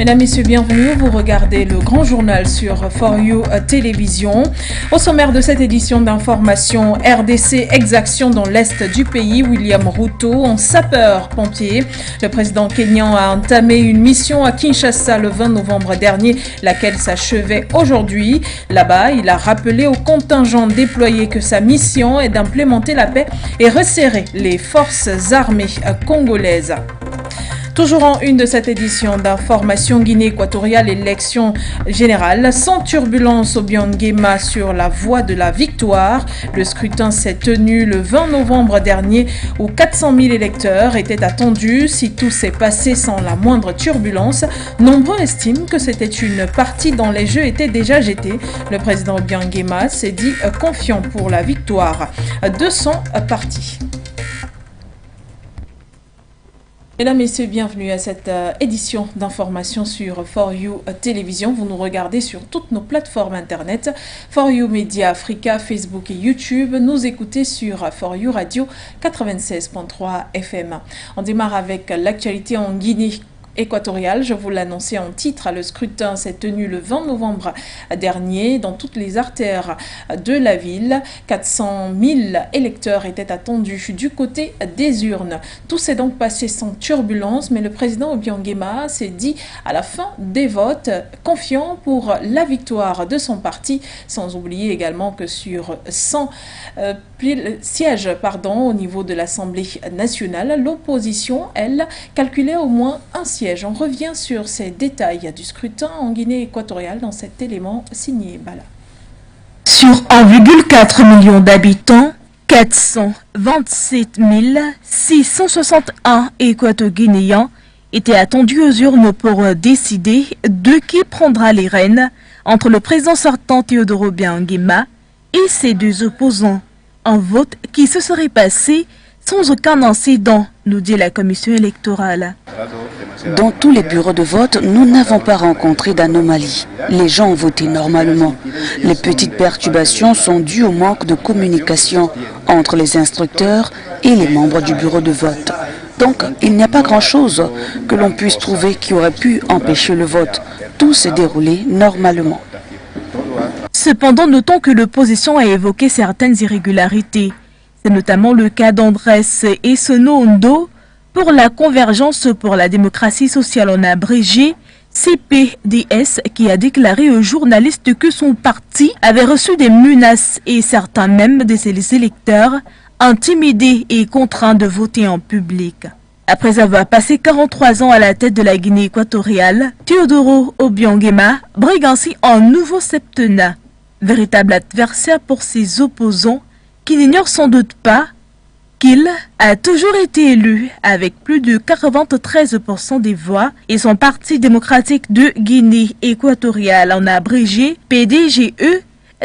Mesdames, Messieurs, bienvenue. Vous regardez le grand journal sur For You Télévision. Au sommaire de cette édition d'information, RDC exaction dans l'est du pays. William Ruto en sapeur-pompier. Le président kényan a entamé une mission à Kinshasa le 20 novembre dernier, laquelle s'achevait aujourd'hui. Là-bas, il a rappelé au contingent déployé que sa mission est d'implémenter la paix et resserrer les forces armées congolaises. Toujours en une de cette édition d'information, Guinée équatoriale, élection générale, sans turbulence au Biangema sur la voie de la victoire. Le scrutin s'est tenu le 20 novembre dernier où 400 000 électeurs étaient attendus. Si tout s'est passé sans la moindre turbulence, nombreux estiment que c'était une partie dont les jeux étaient déjà jetés. Le président Biangema s'est dit confiant pour la victoire de son parti. Mesdames, Messieurs, bienvenue à cette édition d'information sur For You Télévision. Vous nous regardez sur toutes nos plateformes internet, For You Media Africa, Facebook et YouTube. Nous écoutez sur For You Radio 96.3 FM. On démarre avec l'actualité en Guinée équatoriale. Je vous l'annonçais en titre, le scrutin s'est tenu le 20 novembre dernier dans toutes les artères de la ville. 400 000 électeurs étaient attendus du côté des urnes. Tout s'est donc passé sans turbulence, mais le président Biangema s'est dit à la fin des votes confiant pour la victoire de son parti, sans oublier également que sur 100 sièges au niveau de l'Assemblée nationale, l'opposition, elle, calculait au moins un siège. On revient sur ces détails du scrutin en Guinée équatoriale dans cet élément signé Bala. Sur 1,4 million d'habitants, 427 661 équato-guinéens étaient attendus aux urnes pour décider de qui prendra les rênes entre le président sortant Teodoro Biangema et ses deux opposants. Un vote qui se serait passé sans aucun incident, nous dit la commission électorale. Dans tous les bureaux de vote, nous n'avons pas rencontré d'anomalie. Les gens ont voté normalement. Les petites perturbations sont dues au manque de communication entre les instructeurs et les membres du bureau de vote. Donc, il n'y a pas grand-chose que l'on puisse trouver qui aurait pu empêcher le vote. Tout s'est déroulé normalement. Cependant, notons que l'opposition a évoqué certaines irrégularités. C'est notamment le cas d'Andrés Essono-Ondo pour la Convergence pour la démocratie sociale en abrégé, CPDS, qui a déclaré aux journalistes que son parti avait reçu des menaces et certains même de ses électeurs intimidés et contraints de voter en public. Après avoir passé 43 ans à la tête de la Guinée équatoriale, Teodoro Biangema brigue ainsi un nouveau septennat, véritable adversaire pour ses opposants qui n'ignorent sans doute pas qu'il a toujours été élu avec plus de 93% des voix et son Parti démocratique de Guinée équatoriale, en abrégé PDGE,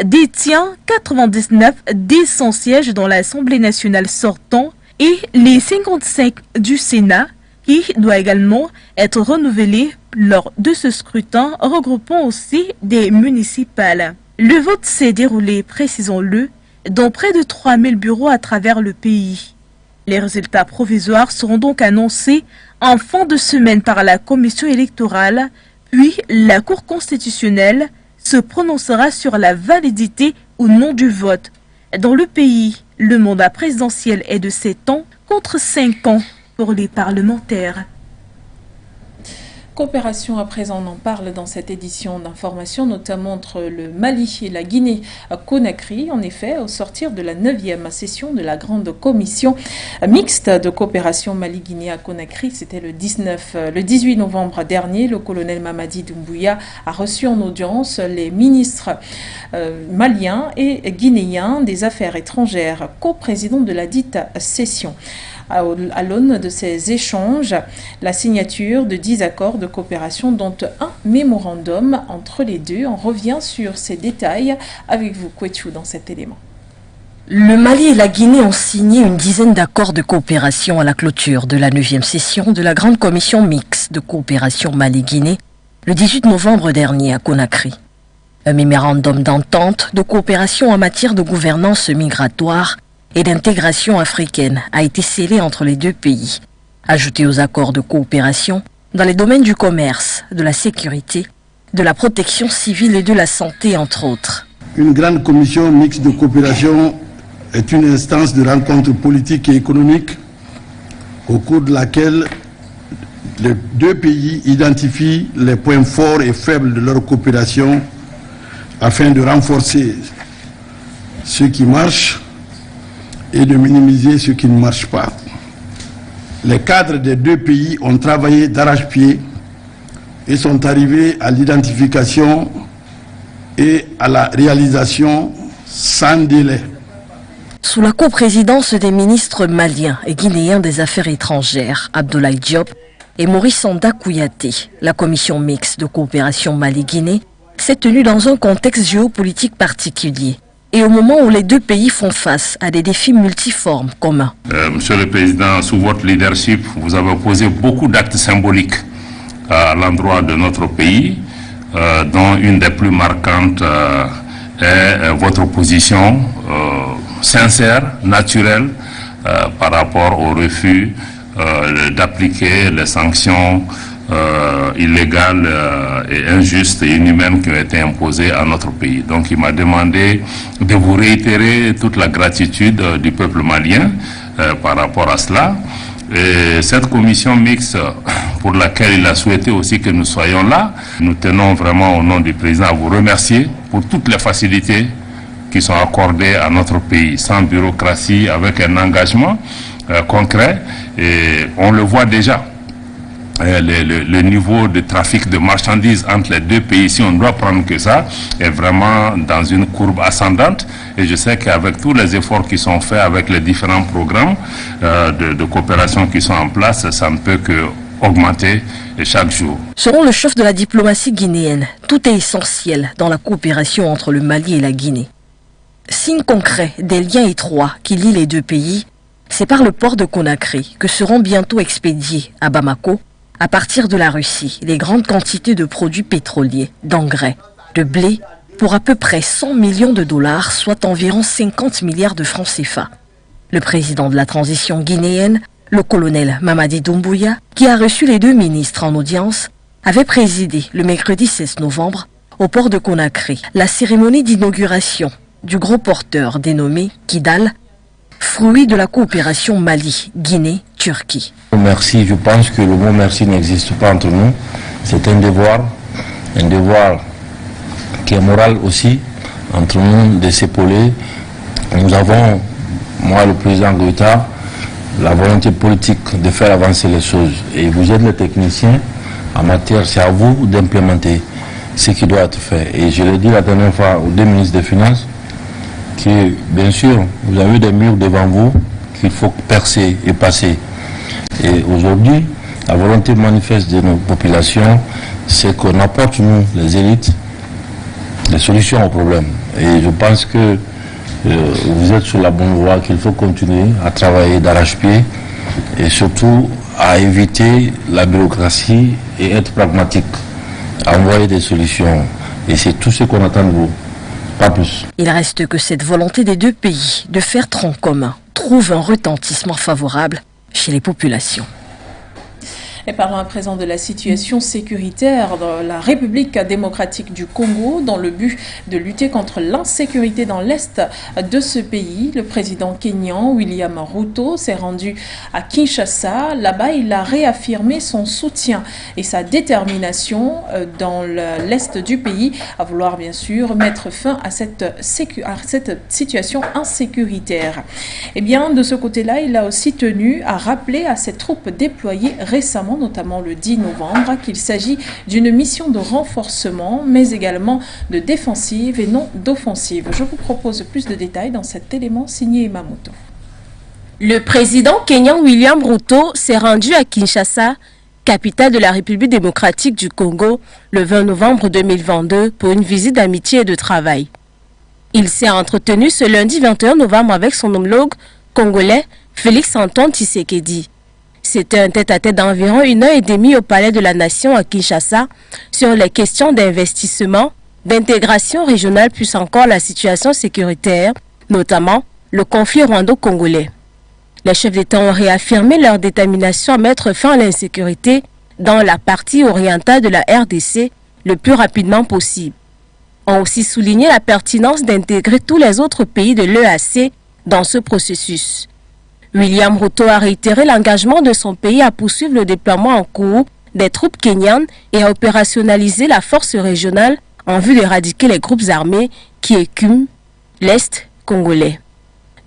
détient 99 des 100 sièges dans l'Assemblée nationale sortant et les 55 du Sénat, qui doit également être renouvelé lors de ce scrutin, regroupant aussi des municipales. Le vote s'est déroulé, précisons-le, dans près de 3000 bureaux à travers le pays. Les résultats provisoires seront donc annoncés en fin de semaine par la commission électorale, puis la Cour constitutionnelle se prononcera sur la validité ou non du vote. Dans le pays, le mandat présidentiel est de 7 ans contre 5 ans pour les parlementaires. Coopération à présent, on en parle dans cette édition d'information, notamment entre le Mali et la Guinée-Conakry. En effet, au sortir de la 9e session de la grande commission mixte de coopération Mali-Guinée-Conakry, c'était le 18 novembre dernier, le colonel Mamadi Doumbouya a reçu en audience les ministres maliens et guinéens des Affaires étrangères, co-présidents de la dite session. À l'aune de ces échanges, la signature de 10 accords de coopération, dont un mémorandum entre les deux. On revient sur ces détails avec vous, Kwetu, dans cet élément. Le Mali et la Guinée ont signé une dizaine d'accords de coopération à la clôture de la 9e session de la Grande Commission mixte de coopération Mali-Guinée le 18 novembre dernier à Conakry. Un mémorandum d'entente de coopération en matière de gouvernance migratoire et d'intégration africaine a été scellé entre les deux pays. Ajouté aux accords de coopération, dans les domaines du commerce, de la sécurité, de la protection civile et de la santé, entre autres. Une grande commission mixte de coopération est une instance de rencontre politique et économique au cours de laquelle les deux pays identifient les points forts et faibles de leur coopération afin de renforcer ce qui marche et de minimiser ce qui ne marche pas. Les cadres des deux pays ont travaillé d'arrache-pied et sont arrivés à l'identification et à la réalisation sans délai. Sous la coprésidence des ministres maliens et guinéens des Affaires étrangères, Abdoulaye Diop, et Maurice Sanda Kouyaté, la commission mixte de coopération Mali-Guinée s'est tenue dans un contexte géopolitique particulier et au moment où les deux pays font face à des défis multiformes communs. Monsieur le Président, sous votre leadership, vous avez posé beaucoup d'actes symboliques à l'endroit de notre pays, dont une des plus marquantes est votre position sincère, naturelle, par rapport au refus d'appliquer les sanctions illégales et injustes et inhumaines qui ont été imposées à notre pays. Donc il m'a demandé de vous réitérer toute la gratitude du peuple malien par rapport à cela. Et cette commission mixte pour laquelle il a souhaité aussi que nous soyons là, nous tenons vraiment au nom du président à vous remercier pour toutes les facilités qui sont accordées à notre pays, sans bureaucratie, avec un engagement concret. Et on le voit déjà. Le niveau de trafic de marchandises entre les deux pays, si on doit prendre que ça, est vraiment dans une courbe ascendante. Et je sais qu'avec tous les efforts qui sont faits, avec les différents programmes de coopération qui sont en place, ça ne peut que augmenter chaque jour. Selon le chef de la diplomatie guinéenne, tout est essentiel dans la coopération entre le Mali et la Guinée. Signe concret des liens étroits qui lient les deux pays, c'est par le port de Conakry que seront bientôt expédiés à Bamako, à partir de la Russie, les grandes quantités de produits pétroliers, d'engrais, de blé, pour à peu près 100 millions de dollars, soit environ 50 milliards de francs CFA. Le président de la transition guinéenne, le colonel Mamadi Doumbouya, qui a reçu les deux ministres en audience, avait présidé le mercredi 16 novembre au port de Conakry la cérémonie d'inauguration du gros porteur dénommé Kidal, fruit de la coopération Mali-Guinée-Turquie. Merci, je pense que le mot merci n'existe pas entre nous. C'est un devoir qui est moral aussi entre nous de s'épauler. Nous avons, moi le président Goïta, la volonté politique de faire avancer les choses. Et vous êtes les techniciens en matière, c'est à vous d'implémenter ce qui doit être fait. Et je l'ai dit la dernière fois aux deux ministres des Finances, que bien sûr, vous avez des murs devant vous qu'il faut percer et passer. Et aujourd'hui, la volonté manifeste de nos populations, c'est qu'on apporte, nous, les élites, des solutions aux problèmes. Et je pense que vous êtes sur la bonne voie, qu'il faut continuer à travailler d'arrache-pied et surtout à éviter la bureaucratie et être pragmatique, à envoyer des solutions. Et c'est tout ce qu'on attend de vous. Pas plus. Il reste que cette volonté des deux pays de faire tronc commun trouve un retentissement favorable chez les populations. Et parlons à présent de la situation sécuritaire dans la République démocratique du Congo, dans le but de lutter contre l'insécurité dans l'est de ce pays. Le président kényan William Ruto s'est rendu à Kinshasa. Là-bas, il a réaffirmé son soutien et sa détermination dans l'est du pays à vouloir bien sûr mettre fin à cette situation insécuritaire. Et bien, de ce côté-là, il a aussi tenu à rappeler à ses troupes déployées récemment, notamment le 10 novembre, qu'il s'agit d'une mission de renforcement, mais également de défensive et non d'offensive. Je vous propose plus de détails dans cet élément signé Emamoto. Le président kényan William Ruto s'est rendu à Kinshasa, capitale de la République démocratique du Congo, le 20 novembre 2022 pour une visite d'amitié et de travail. Il s'est entretenu ce lundi 21 novembre avec son homologue congolais Félix-Antoine Tshisekedi. C'était un tête-à-tête d'environ 1h30 au Palais de la Nation à Kinshasa sur les questions d'investissement, d'intégration régionale plus encore la situation sécuritaire, notamment le conflit rwando-congolais. Les chefs d'État ont réaffirmé leur détermination à mettre fin à l'insécurité dans la partie orientale de la RDC le plus rapidement possible. Ont aussi souligné la pertinence d'intégrer tous les autres pays de l'EAC dans ce processus. William Ruto a réitéré l'engagement de son pays à poursuivre le déploiement en cours des troupes kenyanes et à opérationnaliser la force régionale en vue d'éradiquer les groupes armés qui écument l'Est congolais.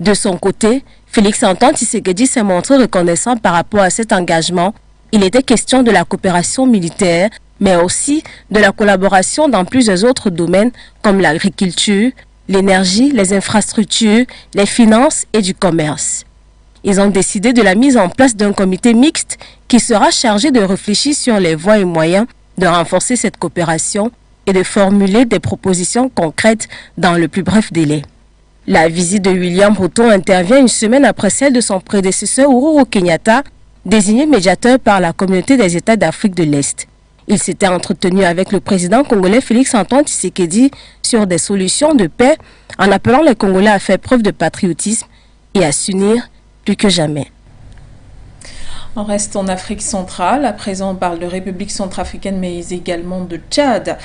De son côté, Félix-Antoine Tshisekedi s'est montré reconnaissant par rapport à cet engagement. Il était question de la coopération militaire, mais aussi de la collaboration dans plusieurs autres domaines comme l'agriculture, l'énergie, les infrastructures, les finances et du commerce. Ils ont décidé de la mise en place d'un comité mixte qui sera chargé de réfléchir sur les voies et moyens de renforcer cette coopération et de formuler des propositions concrètes dans le plus bref délai. La visite de William Ruto intervient une semaine après celle de son prédécesseur Uhuru Kenyatta, désigné médiateur par la communauté des États d'Afrique de l'Est. Il s'était entretenu avec le président congolais Félix-Antoine Tshisekedi sur des solutions de paix en appelant les Congolais à faire preuve de patriotisme et à s'unir plus que jamais. On reste en Afrique centrale. À présent, on parle de République centrafricaine, mais également de Tchad.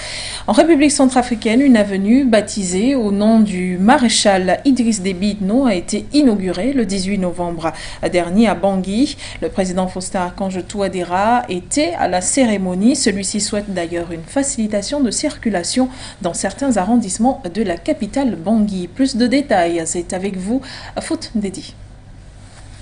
En République centrafricaine, une avenue baptisée au nom du maréchal Idriss Déby Itno a été inaugurée le 18 novembre dernier à Bangui. Le président Faustin-Archange Touadéra était à la cérémonie. Celui-ci souhaite d'ailleurs une facilitation de circulation dans certains arrondissements de la capitale Bangui. Plus de détails, c'est avec vous, Foot Ndedi.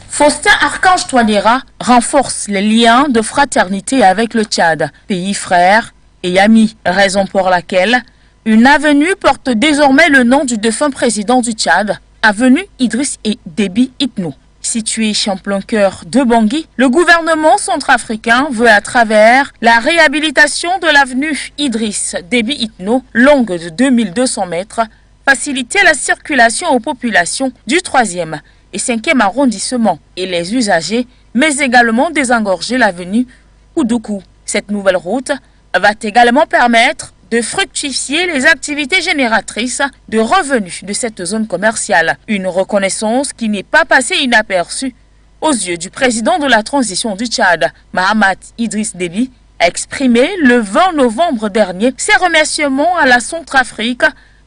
Faustin-Archange Touadéra renforce les liens de fraternité avec le Tchad, pays frère et ami, raison pour laquelle une avenue porte désormais le nom du défunt président du Tchad, avenue Idriss Déby Itno. Située en plein cœur de Bangui, le gouvernement centrafricain veut à travers la réhabilitation de l'avenue Idriss Déby Itno, longue de 2200 mètres, faciliter la circulation aux populations du 3e et 5e arrondissement et les usagers, mais également désengorger l'avenue Koudoukou. Cette nouvelle route va également permettre de fructifier les activités génératrices de revenus de cette zone commerciale. Une reconnaissance qui n'est pas passée inaperçue aux yeux du président de la transition du Tchad, Mahamat Idriss Déby, a exprimé le 20 novembre dernier ses remerciements à la Centrafrique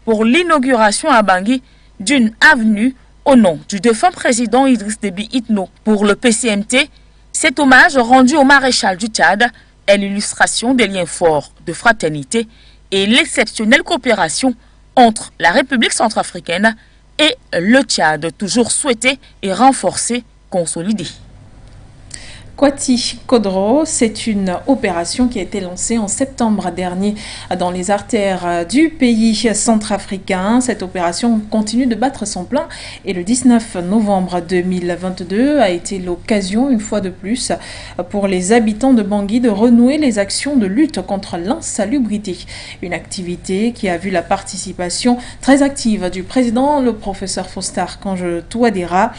pour l'inauguration à Bangui d'une avenue au nom du défunt président Idriss Déby Itno. Pour le PCMT, cet hommage rendu au maréchal du Tchad est l'illustration des liens forts de fraternité et l'exceptionnelle coopération entre la République centrafricaine et le Tchad, toujours souhaité et renforcé, consolidé. Kwati Kodro, c'est une opération qui a été lancée en septembre dernier dans les artères du pays centrafricain. Cette opération continue de battre son plein et le 19 novembre 2022 a été l'occasion, une fois de plus, pour les habitants de Bangui de renouer les actions de lutte contre l'insalubrité. Une activité qui a vu la participation très active du président, le professeur Faustin-Archange Touadéra,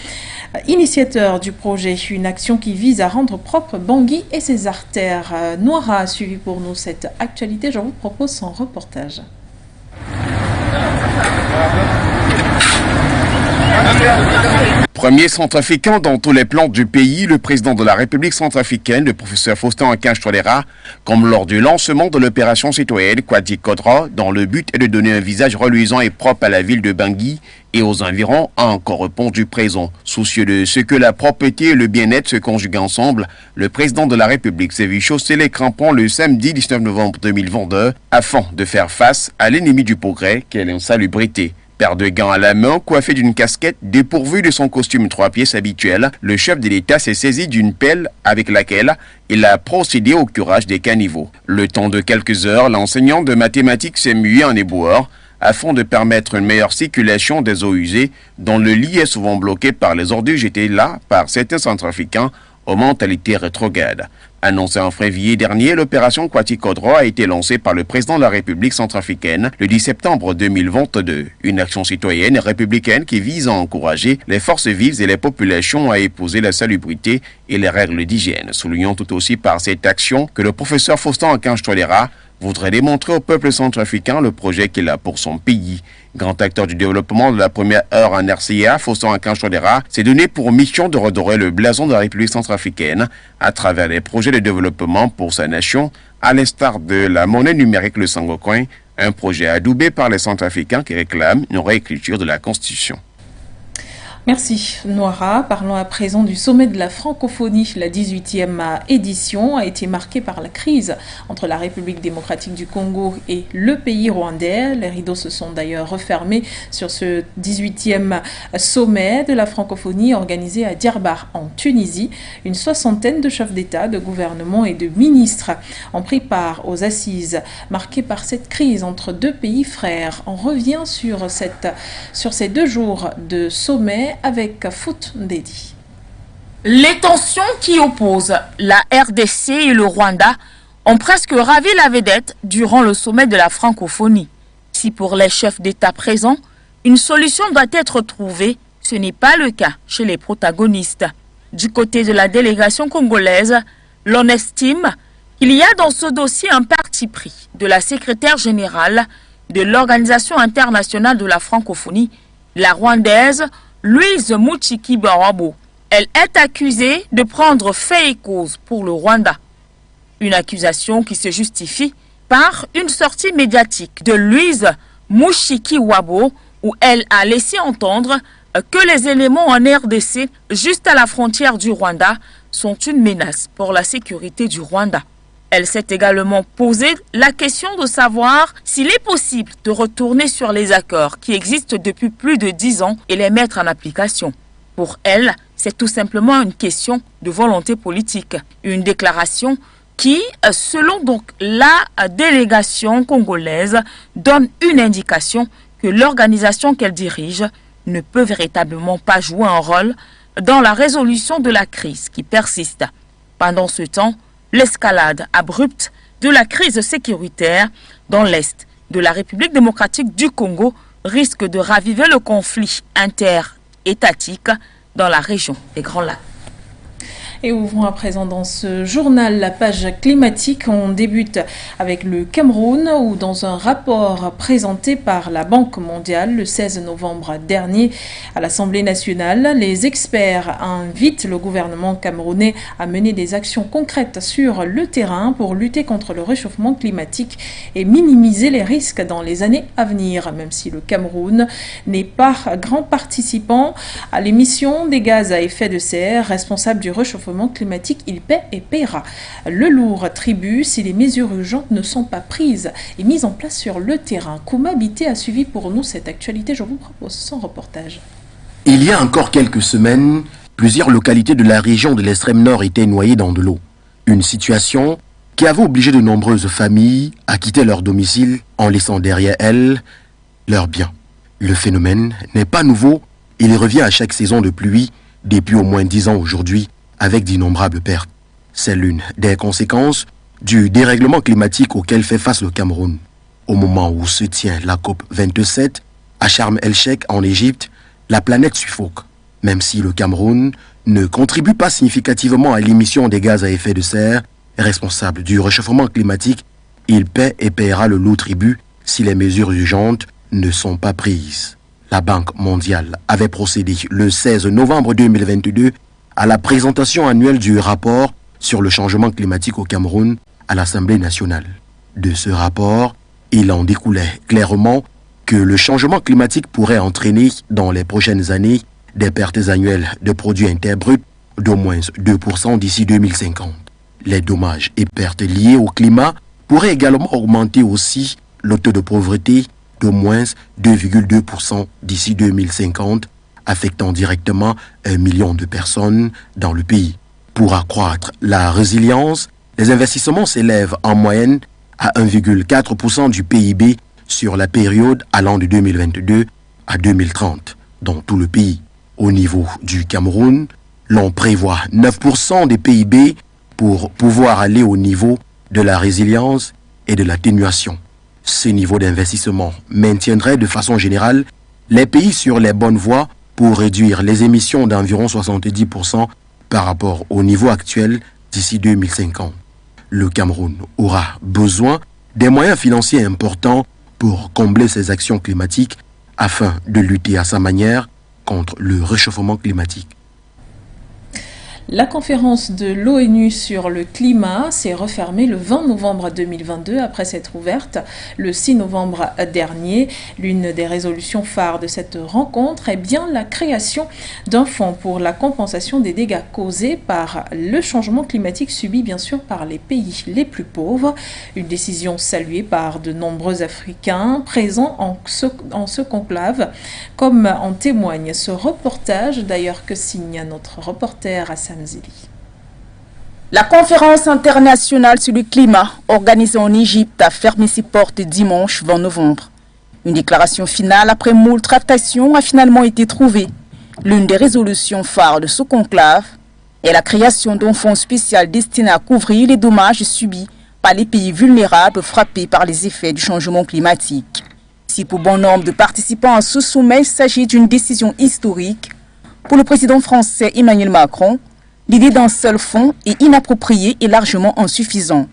initiateur du projet, une action qui vise à rendre propre Bangui et ses artères. Noira a suivi pour nous cette actualité. Je vous propose son reportage. Premier centrafricain dans tous les plans du pays, le président de la République centrafricaine, le professeur Faustin-Archange Touadéra, comme lors du lancement de l'opération citoyenne Kwati Kodro, dont le but est de donner un visage reluisant et propre à la ville de Bangui et aux environs, a encore répondu présent. Soucieux de ce que la propreté et le bien-être se conjuguent ensemble, le président de la République s'est vu chausser les crampons le samedi 19 novembre 2022 afin de faire face à l'ennemi du progrès qu'est l'insalubrité. Paire de gants à la main, coiffé d'une casquette, dépourvu de son costume 3 pièces habituel, le chef de l'État s'est saisi d'une pelle avec laquelle il a procédé au curage des caniveaux. Le temps de quelques heures, l'enseignant de mathématiques s'est mué en éboueur afin de permettre une meilleure circulation des eaux usées dont le lit est souvent bloqué par les ordures jetées là par certains centrafricains aux mentalités rétrogrades. Annoncé en février dernier, l'opération Kwati Kodro a été lancée par le président de la République centrafricaine le 10 septembre 2022. Une action citoyenne et républicaine qui vise à encourager les forces vives et les populations à épouser la salubrité et les règles d'hygiène. Soulignons tout aussi par cette action que le professeur Faustin-Archange Touadéra voudrait démontrer au peuple centrafricain le projet qu'il a pour son pays. Grand acteur du développement de la première heure en RCA, Faustin Archange Touadéra s'est donné pour mission de redorer le blason de la République centrafricaine à travers des projets de développement pour sa nation, à l'instar de la monnaie numérique le Sangocoin, un projet adoubé par les Centrafricains qui réclament une réécriture de la Constitution. Merci Noira. Parlons à présent du sommet de la francophonie. La 18e édition a été marquée par la crise entre la République démocratique du Congo et le pays rwandais. Les rideaux se sont d'ailleurs refermés sur ce 18e sommet de la francophonie organisé à Djerba en Tunisie. Une soixantaine de chefs d'État, de gouvernement et de ministres ont pris part aux assises marquées par cette crise entre deux pays frères. On revient sur ces 2 jours de sommet avec Foot Ndedi. Les tensions qui opposent la RDC et le Rwanda ont presque ravi la vedette durant le sommet de la francophonie. Si pour les chefs d'État présents, une solution doit être trouvée, ce n'est pas le cas chez les protagonistes. Du côté de la délégation congolaise, l'on estime qu'il y a dans ce dossier un parti pris de la secrétaire générale de l'Organisation internationale de la francophonie, la rwandaise Louise Mushiki-Bawabo. Elle est accusée de prendre fait et cause pour le Rwanda. Une accusation qui se justifie par une sortie médiatique de Louise Mushiki-Bawabo où elle a laissé entendre que les éléments en RDC, juste à la frontière du Rwanda, sont une menace pour la sécurité du Rwanda. Elle s'est également posé la question de savoir s'il est possible de retourner sur les accords qui existent depuis plus de 10 ans et les mettre en application. Pour elle, c'est tout simplement une question de volonté politique. Une déclaration qui, selon donc la délégation congolaise, donne une indication que l'organisation qu'elle dirige ne peut véritablement pas jouer un rôle dans la résolution de la crise qui persiste. Pendant ce temps, l'escalade abrupte de la crise sécuritaire dans l'est de la République démocratique du Congo risque de raviver le conflit interétatique dans la région des Grands Lacs. Et ouvrons à présent dans ce journal la page climatique. On débute avec le Cameroun où dans un rapport présenté par la Banque mondiale le 16 novembre dernier à l'Assemblée nationale, les experts invitent le gouvernement camerounais à mener des actions concrètes sur le terrain pour lutter contre le réchauffement climatique et minimiser les risques dans les années à venir. Même si le Cameroun n'est pas grand participant à l'émission des gaz à effet de serre responsable du réchauffement climatique, il paie et paiera le lourd tribut si les mesures urgentes ne sont pas prises et mises en place sur le terrain. Kouma Bité a suivi pour nous cette actualité. Je vous propose son reportage. Il y a encore quelques semaines, plusieurs localités de la région de l'extrême nord étaient noyées dans de l'eau. Une situation qui avait obligé de nombreuses familles à quitter leur domicile en laissant derrière elles leurs biens. Le phénomène n'est pas nouveau, il revient à chaque saison de pluie depuis au moins 10 ans aujourd'hui, avec d'innombrables pertes. C'est l'une des conséquences du dérèglement climatique auquel fait face le Cameroun. Au moment où se tient la COP27 à Sharm el-Sheikh en Égypte, la planète suffoque. Même si le Cameroun ne contribue pas significativement à l'émission des gaz à effet de serre responsables du réchauffement climatique, il paie et paiera le lourd tribut si les mesures urgentes ne sont pas prises. La Banque mondiale avait procédé le 16 novembre 2022 à la présentation annuelle du rapport sur le changement climatique au Cameroun à l'Assemblée nationale. De ce rapport, il en découlait clairement que le changement climatique pourrait entraîner dans les prochaines années des pertes annuelles de produits interbrut d'au moins 2% d'ici 2050. Les dommages et pertes liés au climat pourraient également augmenter aussi le taux de pauvreté d'au moins 2,2% d'ici 2050, affectant directement 1 million de personnes dans le pays. Pour accroître la résilience, les investissements s'élèvent en moyenne à 1,4% du PIB sur la période allant de 2022 à 2030 dans tout le pays. Au niveau du Cameroun, l'on prévoit 9% des PIB pour pouvoir aller au niveau de la résilience et de l'atténuation. Ce niveau d'investissement maintiendrait de façon générale les pays sur les bonnes voies pour réduire les émissions d'environ 70% par rapport au niveau actuel d'ici 2050. Le Cameroun aura besoin des moyens financiers importants pour combler ces actions climatiques afin de lutter à sa manière contre le réchauffement climatique. La conférence de l'ONU sur le climat s'est refermée le 20 novembre 2022 après s'être ouverte le 6 novembre dernier. L'une des résolutions phares de cette rencontre est bien la création d'un fonds pour la compensation des dégâts causés par le changement climatique subi bien sûr par les pays les plus pauvres. Une décision saluée par de nombreux Africains présents en ce conclave, comme en témoigne ce reportage d'ailleurs que signe notre reporter Hassan Zili. La conférence internationale sur le climat organisée en Égypte a fermé ses portes dimanche 20 novembre. Une déclaration finale après moult tractations a finalement été trouvée. L'une des résolutions phares de ce conclave est la création d'un fonds spécial destiné à couvrir les dommages subis par les pays vulnérables frappés par les effets du changement climatique. Si pour bon nombre de participants à ce sommet, il s'agit d'une décision historique, pour le président français Emmanuel Macron, l'idée d'un seul fonds est inappropriée et largement insuffisant.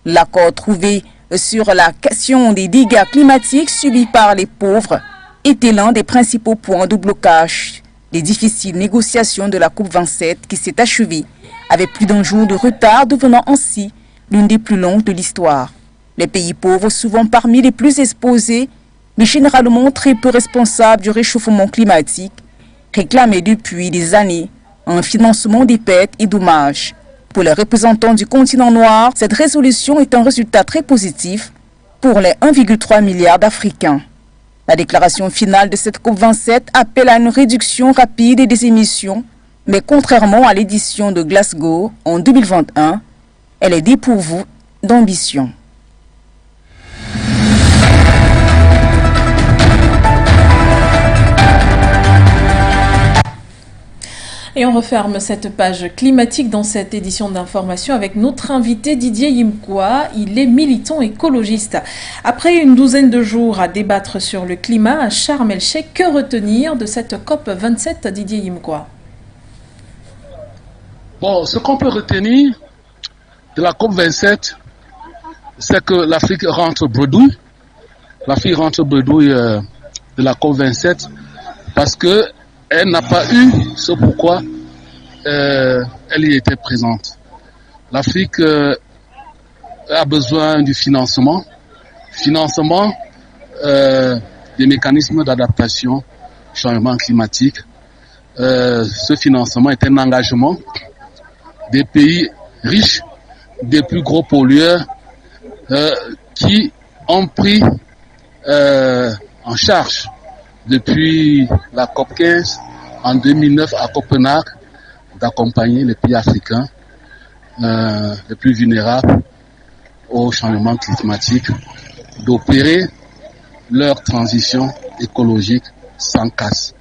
L'accord trouvé sur la question des dégâts climatiques subis par les pauvres était l'un des principaux points de blocage des difficiles négociations de la COP27 qui s'est achevée avec plus d'un jour de retard, devenant ainsi l'une des plus longues de l'histoire. Les pays pauvres, souvent parmi les plus exposés, mais généralement très peu responsables du réchauffement climatique, réclamaient depuis des années un financement des pertes et dommages. Pour les représentants du continent noir, cette résolution est un résultat très positif pour les 1,3 milliard d'Africains. La déclaration finale de cette COP27 appelle à une réduction rapide des émissions, mais contrairement à l'édition de Glasgow en 2021, elle est dépourvue d'ambition. Et on referme cette page climatique dans cette édition d'information avec notre invité Didier Yimkwa. Il est militant écologiste. Après une douzaine de jours à débattre sur le climat à Sharm el-Sheikh, que retenir de cette COP27, Didier Yimkwa? Bon, ce qu'on peut retenir de la COP27, c'est que l'Afrique rentre bredouille. L'Afrique rentre bredouille de la COP27 parce que elle n'a pas eu ce pourquoi elle y était présente. L'Afrique a besoin du financement des mécanismes d'adaptation au changement climatique. Ce financement est un engagement des pays riches, des plus gros pollueurs qui ont pris en charge depuis la COP15 en 2009 à Copenhague d'accompagner les pays africains les plus vulnérables au changement climatique, d'opérer leur transition écologique sans casse.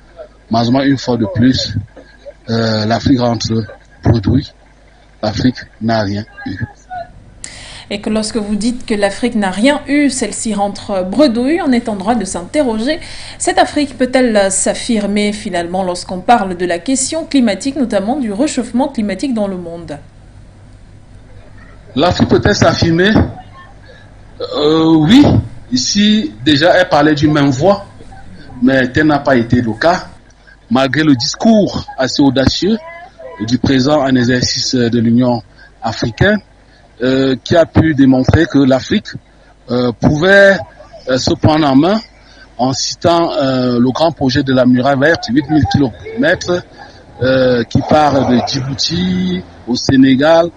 Malheureusement, une fois de plus, l'Afrique rentre bredouille. L'Afrique n'a rien eu. Et que lorsque vous dites que l'Afrique n'a rien eu, celle-ci rentre bredouille, on est en droit de s'interroger. Cette Afrique peut-elle s'affirmer finalement lorsqu'on parle de la question climatique, notamment du réchauffement climatique dans le monde? L'Afrique peut-elle s'affirmer? Oui, ici déjà elle parlait d'une même voix, mais tel n'a pas été le cas, malgré le discours assez audacieux du président en exercice de l'Union africaine, qui a pu démontrer que l'Afrique pouvait se prendre en main en citant le grand projet de la muraille verte, 8000 km, qui part de Djibouti au Sénégal,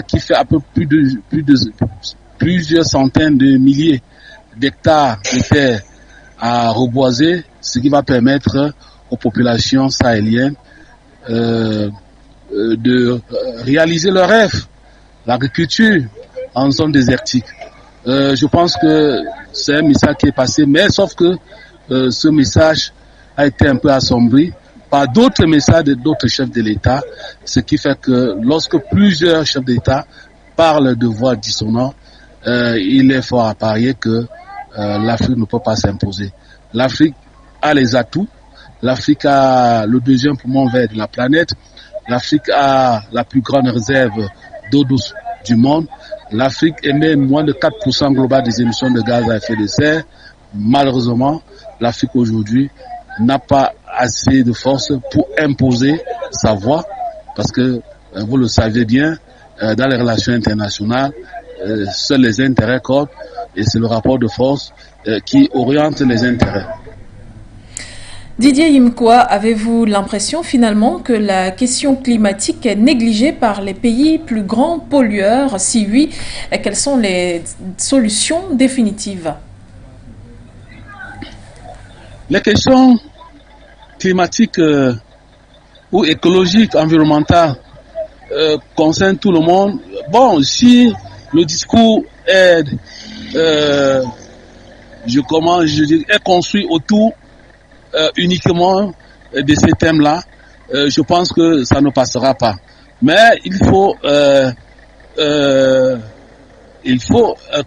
qui fait un peu plusieurs centaines de milliers d'hectares de terre à reboiser, ce qui va permettre aux populations sahéliennes de réaliser leurs rêves. L'agriculture en zone désertique. Je pense que c'est un message qui est passé, mais sauf que ce message a été un peu assombri par d'autres messages d'autres chefs de l'État, ce qui fait que lorsque plusieurs chefs d'État parlent de voix dissonantes, il est fort à parier que l'Afrique ne peut pas s'imposer. L'Afrique a les atouts, l'Afrique a le deuxième poumon vert de la planète, l'Afrique a la plus grande réserve d'eau douce du monde. L'Afrique émet moins de 4% global des émissions de gaz à effet de serre. Malheureusement, l'Afrique aujourd'hui n'a pas assez de force pour imposer sa voix, parce que vous le savez bien, dans les relations internationales, seuls les intérêts comptent et c'est le rapport de force qui oriente les intérêts. Didier Yimkwa, avez-vous l'impression finalement que la question climatique est négligée par les pays plus grands pollueurs? Si oui, quelles sont les solutions définitives? Les questions climatiques ou écologiques, environnementales concernent tout le monde. Bon, si le discours est, est construit autour uniquement de ces thèmes-là, je pense que ça ne passera pas. Mais il faut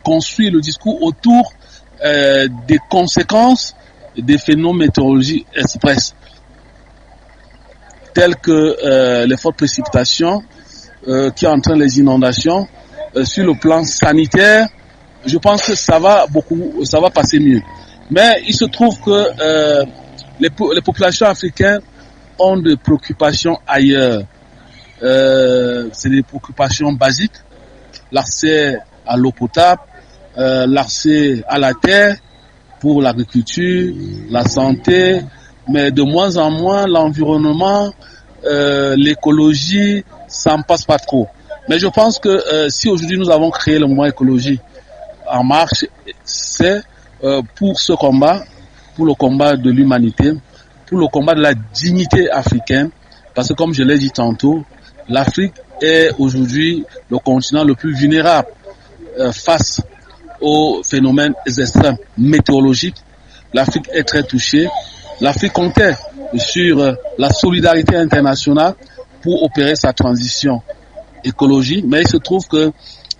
construire le discours autour des conséquences des phénomènes météorologiques express, tels que les fortes précipitations qui entraînent les inondations. Sur le plan sanitaire, je pense que ça va passer mieux. Mais il se trouve que les populations africaines ont des préoccupations ailleurs. C'est des préoccupations basiques, l'accès à l'eau potable, l'accès à la terre pour l'agriculture, la santé, mais de moins en moins l'environnement, l'écologie, ça ne passe pas trop. Mais je pense que si aujourd'hui nous avons créé le mouvement écologie en marche, c'est pour ce combat, pour le combat de l'humanité, pour le combat de la dignité africaine, parce que comme je l'ai dit tantôt, l'Afrique est aujourd'hui le continent le plus vulnérable face aux phénomènes extrêmes météorologiques. L'Afrique est très touchée. L'Afrique comptait sur la solidarité internationale pour opérer sa transition écologique, mais il se trouve que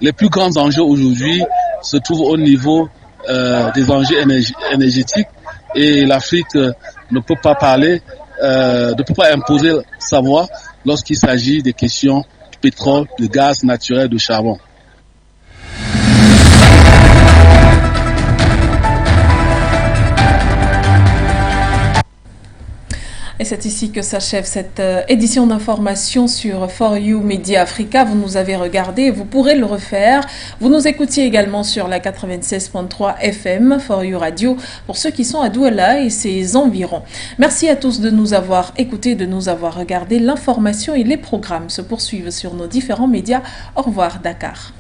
les plus grands enjeux aujourd'hui se trouvent au niveau des enjeux énergétiques, et l'Afrique ne peut pas parler, ne peut pas imposer sa voix lorsqu'il s'agit des questions de pétrole, de gaz naturel, de charbon. Et c'est ici que s'achève cette édition d'information sur For You Media Africa. Vous nous avez regardé, vous pourrez le refaire. Vous nous écoutiez également sur la 96.3 FM, For You Radio, pour ceux qui sont à Douala et ses environs. Merci à tous de nous avoir écoutés, de nous avoir regardés. L'information et les programmes se poursuivent sur nos différents médias. Au revoir Dakar.